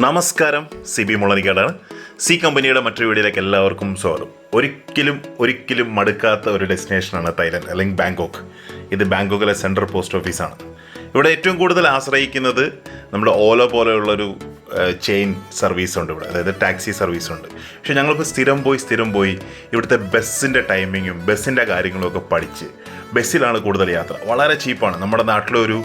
നമസ്കാരം, സിബി മുളനിക്കാടാണ്. സി കമ്പനിയുടെ മറ്റൊരു വീഡിയോയിലേക്ക് എല്ലാവർക്കും സ്വാഗതം. ഒരിക്കലും മടുക്കാത്ത ഒരു ഡെസ്റ്റിനേഷനാണ് തായ്ലൻഡ് അല്ലെങ്കിൽ ബാങ്കോക്ക്. ഇത് ബാങ്കോക്കിലെ സെൻട്രൽ പോസ്റ്റ് ഓഫീസാണ്. ഇവിടെ ഏറ്റവും കൂടുതൽ ആശ്രയിക്കുന്നത് നമ്മുടെ ഓല പോലെയുള്ളൊരു ചെയിൻ സർവീസ് ഉണ്ട് ഇവിടെ, അതായത് ടാക്സി സർവീസ് ഉണ്ട്. പക്ഷേ ഞങ്ങളിപ്പോൾ സ്ഥിരം പോയി ഇവിടുത്തെ ബസ്സിൻ്റെ ടൈമിങ്ങും ബസ്സിൻ്റെ കാര്യങ്ങളും ഒക്കെ പഠിച്ച് ബസ്സിലാണ് കൂടുതൽ യാത്ര. വളരെ ചീപ്പാണ്. നമ്മുടെ നാട്ടിലൊരു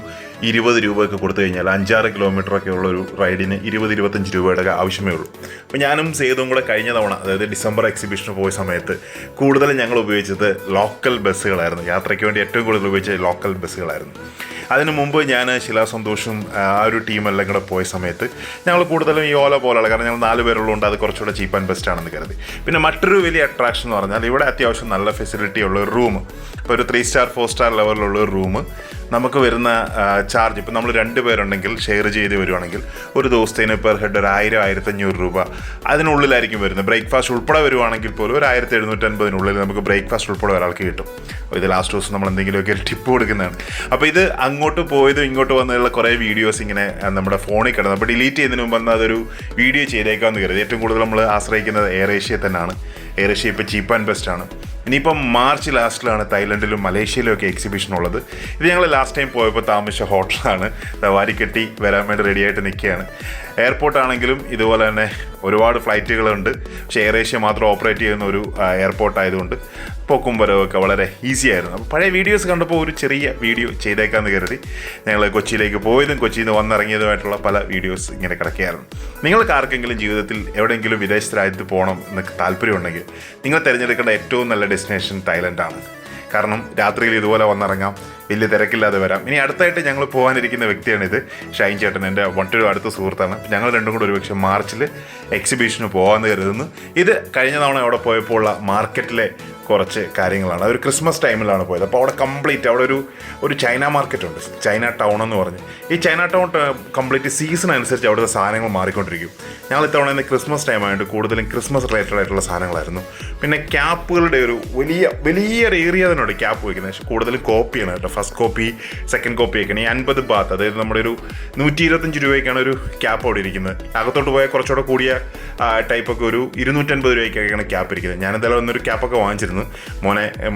20 രൂപയൊക്കെ കൊടുത്തു കഴിഞ്ഞാൽ 5-6 കിലോമീറ്ററൊക്കെ ഉള്ളൊരു റൈഡിന് 20-25 രൂപയുടെ ആവശ്യമേ ഉള്ളൂ. അപ്പോൾ ഞാനും സേതും കൂടെ കഴിഞ്ഞ തവണ, അതായത് ഡിസംബർ എക്സിബിഷന് പോയ സമയത്ത് കൂടുതലും ഞങ്ങൾ ഉപയോഗിച്ചത് ലോക്കൽ ബസ്സുകളായിരുന്നു. യാത്രയ്ക്ക് വേണ്ടി ഏറ്റവും കൂടുതൽ ഉപയോഗിച്ചത് ലോക്കൽ ബസ്സുകളായിരുന്നു. അതിന് മുമ്പ് ഞാൻ ശിലാസന്തോഷും ആ ഒരു ടീമെല്ലാം കൂടെ പോയ സമയത്ത് ഞങ്ങൾ കൂടുതലും ഈ ഓല പോലെയുള്ള, കാരണം ഞങ്ങൾ 4 പേരുള്ളതുകൊണ്ട് അത് കുറച്ചുകൂടെ ചീപ്പ് ആൻഡ് ബെസ്റ്റ് ആണെന്ന് കരുതി. പിന്നെ മറ്റൊരു വലിയ അട്രാക്ഷൻ എന്ന് പറഞ്ഞാൽ ഇവിടെ അത്യാവശ്യം നല്ല ഫെസിലിറ്റി ഉള്ള ഒരു റൂം, ഇപ്പോൾ ഒരു 3 സ്റ്റാർ 4 സ്റ്റാർ ലെവലിലുള്ള ഒരു റൂം നമുക്ക് വരുന്ന ചാർജ്, ഇപ്പോൾ നമ്മൾ 2 പേരുണ്ടെങ്കിൽ ഷെയർ ചെയ്ത് വരുവാണെങ്കിൽ ഒരു ദിവസത്തേന് പെർ ഹെഡ് ഒരു 1000-1500 രൂപ അതിനുള്ളിലായിരിക്കും വരുന്നത്. ബ്രേക്ക്ഫാസ്റ്റ് ഉൾപ്പെടെ വരുവാണെങ്കിൽ പോലും ഒരു 1750 നമുക്ക് ബ്രേക്ക്ഫാസ്റ്റ് ഉൾപ്പെടെ ഒരാൾക്ക് കിട്ടും. ഇത് ലാസ്റ്റ് ദിവസം നമ്മൾ എന്തെങ്കിലുമൊക്കെ ടിപ്പ് കൊടുക്കുന്നതാണ്. അപ്പോൾ ഇത് അങ്ങോട്ട് പോയതും ഇങ്ങോട്ട് വന്നതിലുള്ള കുറേ വീഡിയോസ് ഇങ്ങനെ നമ്മുടെ ഫോണിൽ കിടന്നു. അപ്പോൾ ഡിലീറ്റ് ചെയ്യുന്നതിന് മുമ്പ് എന്നാൽ അതൊരു വീഡിയോ ചെയ്തേക്കാമെന്ന് കരുതി. ഏറ്റവും കൂടുതൽ നമ്മൾ ആശ്രയിക്കുന്നത് എയർ ഏഷ്യ തന്നെയാണ്. എയർ ഏഷ്യ ഇപ്പോൾ ചീപ്പ് ആൻഡ് ബെസ്റ്റ് ആണ്. ഇനിയിപ്പം മാർച്ച് ലാസ്റ്റിലാണ് തായ്ലൻഡിലും മലേഷ്യയിലും ഒക്കെ എക്സിബിഷൻ ഉള്ളത്. ഇത് ഞങ്ങൾ ലാസ്റ്റ് ടൈം പോയപ്പോൾ താമസിച്ച ഹോട്ടലാണ്. വാരിക്കെട്ടി വരാൻ വേണ്ടി റെഡിയായിട്ട് നിൽക്കുകയാണ്. എയർപോർട്ടാണെങ്കിലും ഇതുപോലെ തന്നെ ഒരുപാട് ഫ്ലൈറ്റുകളുണ്ട്. പക്ഷേ എയർ ഏഷ്യ മാത്രം ഓപ്പറേറ്റ് ചെയ്യുന്ന ഒരു എയർപോർട്ട് ആയതുകൊണ്ട് പോക്കും വരവൊക്കെ വളരെ ഈസി ആയിരുന്നു. അപ്പോൾ പഴയ വീഡിയോസ് കണ്ടപ്പോൾ ഒരു ചെറിയ വീഡിയോ ചെയ്തേക്കാമെന്ന് കരുതി ഞങ്ങൾ കൊച്ചിയിലേക്ക് പോയതും കൊച്ചിയിൽ നിന്ന് വന്നിറങ്ങിയതുമായിട്ടുള്ള പല വീഡിയോസ് ഇങ്ങനെ കിടക്കുകയായിരുന്നു. നിങ്ങൾക്ക് ആർക്കെങ്കിലും ജീവിതത്തിൽ എവിടെയെങ്കിലും വിദേശ രാജ്യത്ത് പോകണം എന്നൊക്കെ താല്പര്യമുണ്ടെങ്കിൽ നിങ്ങൾ തിരഞ്ഞെടുക്കേണ്ട ഏറ്റവും നല്ല ഡെസ്റ്റിനേഷൻ തായ്ലൻഡാണ്. കാരണം രാത്രിയിൽ ഇതുപോലെ വന്നിറങ്ങാം, വലിയ തിരക്കില്ലാതെ വരാം. ഇനി അടുത്തായിട്ട് ഞങ്ങൾ പോകാനിരിക്കുന്ന വ്യക്തിയാണിത്, ഷൈൻ ചേട്ടൻ, എൻ്റെ മറ്റൊരു അടുത്ത സുഹൃത്താണ്. ഞങ്ങൾ രണ്ടും കൂടെ ഒരുപക്ഷെ മാർച്ചിൽ എക്സിബിഷന് പോകാമെന്ന് കരുതുന്നു. ഇത് കഴിഞ്ഞ തവണ അവിടെ പോയപ്പോൾ ഉള്ള മാർക്കറ്റിലെ കുറച്ച് കാര്യങ്ങളാണ്. അതൊരു ക്രിസ്മസ് ടൈമിലാണ് പോയത്. അപ്പോൾ അവിടെ കംപ്ലീറ്റ് അവിടെ ഒരു ചൈന മാർക്കറ്റ് ഉണ്ട്, ചൈന ടൗൺ എന്ന് പറഞ്ഞ്. ഈ ചൈന ടൗൺ കംപ്ലീറ്റ് സീസൺ അനുസരിച്ച് അവിടുത്തെ സാധനങ്ങൾ മാറിക്കൊണ്ടിരിക്കും. ഞങ്ങൾ ഇത്തവണ ഇന്ന് ക്രിസ്മസ് ടൈം ആയതുകൊണ്ട് കൂടുതലും ക്രിസ്മസ് റിലേറ്റഡ് ആയിട്ടുള്ള സാധനങ്ങളായിരുന്നു. പിന്നെ ക്യാപ്പുകളുടെ ഒരു വലിയൊരു ഏരിയ തന്നെയുണ്ട് ക്യാപ്പ് വയ്ക്കുന്നത്. പക്ഷേ കൂടുതലും കോപ്പിയാണ് കേട്ടോ. ഫസ്റ്റ് കോപ്പി, സെക്കൻഡ് കോപ്പി ഒക്കെയാണ്. ഈ 50 ബാത്ത്, അതായത് നമ്മുടെ ഒരു 125 രൂപയ്ക്കാണ് ഒരു ക്യാപ്പ് അവിടെ ഇരിക്കുന്നത്. അകത്തോട്ട് പോയാൽ കുറച്ചുകൂടെ കൂടിയ ടൈപ്പൊക്കെ ഒരു 250 രൂപയ്ക്കൊക്കെയാണ് ക്യാപ്പ് ഇരിക്കുന്നത്. ഞാനെന്തായാലും ഒന്നൊരു ക്യാപ്പൊക്കെ വാങ്ങിച്ചിരുന്നു.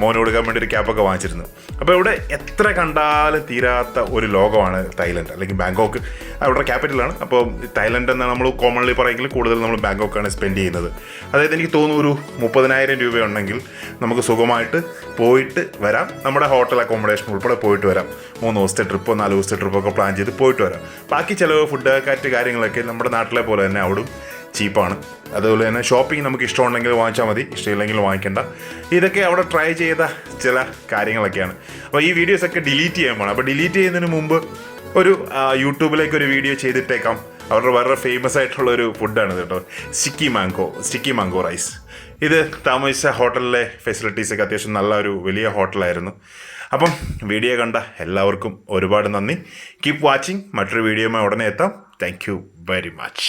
മോന് കൊടുക്കാൻ വേണ്ടി ഒരു ക്യാപ്പൊക്കെ വാങ്ങിച്ചിരുന്നു. അപ്പോൾ ഇവിടെ എത്ര കണ്ടാലും തീരാത്ത ഒരു ലോകമാണ് തായ്ലൻഡ് അല്ലെങ്കിൽ ബാങ്കോക്ക്. അവിടെ ക്യാപിറ്റലാണ്. അപ്പോൾ തായ്ലൻഡ് എന്നാണ് നമ്മൾ കോമൺലി പറയുമെങ്കിൽ കൂടുതൽ നമ്മൾ ബാങ്കോക്കാണ് സ്പെൻഡ് ചെയ്യുന്നത്. അതായത് എനിക്ക് തോന്നുന്നു ഒരു 30,000 രൂപയുണ്ടെങ്കിൽ നമുക്ക് സുഖമായിട്ട് പോയിട്ട് വരാം. നമ്മുടെ ഹോട്ടൽ അക്കോമഡേഷൻ ഉൾപ്പെടെ പോയിട്ട് വരാം. 3 ദിവസത്തെ ട്രിപ്പോ 4 ദിവസത്തെ ട്രിപ്പൊക്കെ പ്ലാൻ ചെയ്ത് പോയിട്ട് വരാം. ബാക്കി ചിലവ്, ഫുഡ്, കാറ്റ് കാര്യങ്ങളൊക്കെ നമ്മുടെ നാട്ടിലെ പോലെ തന്നെ അവിടും ചീപ്പാണ്. അതുപോലെ തന്നെ ഷോപ്പിംഗ് നമുക്ക് ഇഷ്ടമുണ്ടെങ്കിൽ വാങ്ങിച്ചാൽ മതി, ഇഷ്ടമില്ലെങ്കിൽ വാങ്ങിക്കേണ്ട. ഇതൊക്കെ അവിടെ ട്രൈ ചെയ്ത ചില കാര്യങ്ങളൊക്കെയാണ്. അപ്പോൾ ഈ വീഡിയോസൊക്കെ ഡിലീറ്റ് ചെയ്യാൻ പോകണം. അപ്പോൾ ഡിലീറ്റ് ചെയ്യുന്നതിന് മുമ്പ് ഒരു യൂട്യൂബിലേക്ക് ഒരു വീഡിയോ ചെയ്തിട്ടേക്കാം. അവരുടെ വളരെ ഫേമസ് ആയിട്ടുള്ളൊരു ഫുഡാണ് കേട്ടോ, സ്റ്റിക്കി മാംഗോ റൈസ്. ഇത് താമസിച്ച ഹോട്ടലിലെ ഫെസിലിറ്റീസൊക്കെ അത്യാവശ്യം നല്ല ഒരു വലിയ ഹോട്ടലായിരുന്നു. അപ്പം വീഡിയോ കണ്ട എല്ലാവർക്കും ഒരുപാട് നന്ദി. Keep watching. മറ്റൊരു വീഡിയോയുമായി ഉടനെ എത്താം. Thank you very much.